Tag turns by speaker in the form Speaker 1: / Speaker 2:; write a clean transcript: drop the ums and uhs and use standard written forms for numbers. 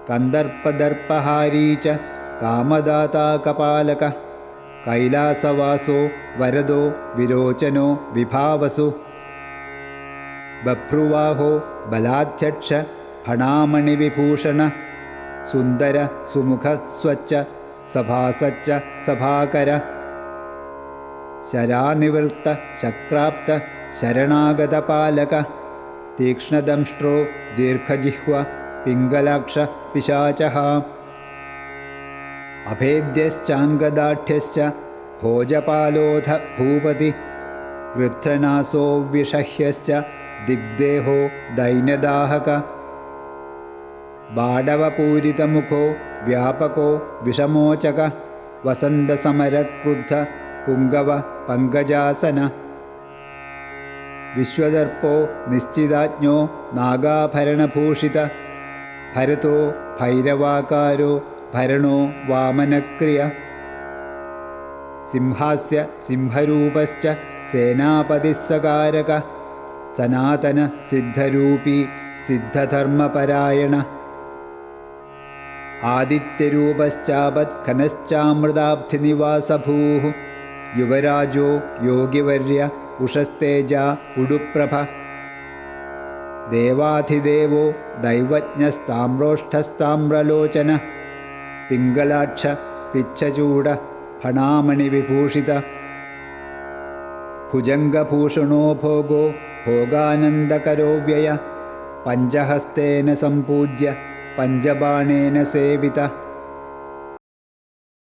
Speaker 1: कन्दर्पदर्पहारी च कामदाता कपालकः कैलासवासो वरदो विरोचनो विभावसु बभ्रुवाहो बलाध्यक्ष फणामणिविभूषण सुन्दर सुमुख स्वच्च सभासच्च सभाकर शरानिवृत्त शक्राप्त शरणागतपालक तीक्ष्णदंष्ट्रो दीर्घजिह्व पिङ्गलाक्ष पिशाचः अभेद्यश्चाङ्गदाढ्यश्च भोजपालोऽथ भूपति गृध्रनासो विषह्यश्च दिग्देहो दैन्यदाहक बाडवपूरितमुखो व्यापको विषमोचक वसन्तसमरक्रुद्ध पुङ्गव पङ्कजासन विश्वदर्पो निश्चिताज्ञो नागाभरणभूषित भरतो भैरवाकारो भरणो वामनक्रिय सिंहास्य सिंहरूपश्च सेनापतिस्सकारक सनातन सिद्धरूपी सिद्धधर्मपरायण आदित्यरूपश्चापत्खनश्चामृताब्धिनिवासभूः युवराजो योगिवर्य उषस्तेजा उडुप्रभ देवाधिदेवो दैवज्ञस्ताम्रोष्ठस्ताम्रलोचन पिङ्गलाक्ष पिच्छचूड फणामणिविभूषित भुजङ्गभूषणो भोगो भोगानन्दकरो व्यय पञ्चहस्तेन सम्पूज्य पञ्चबाणेन सेवित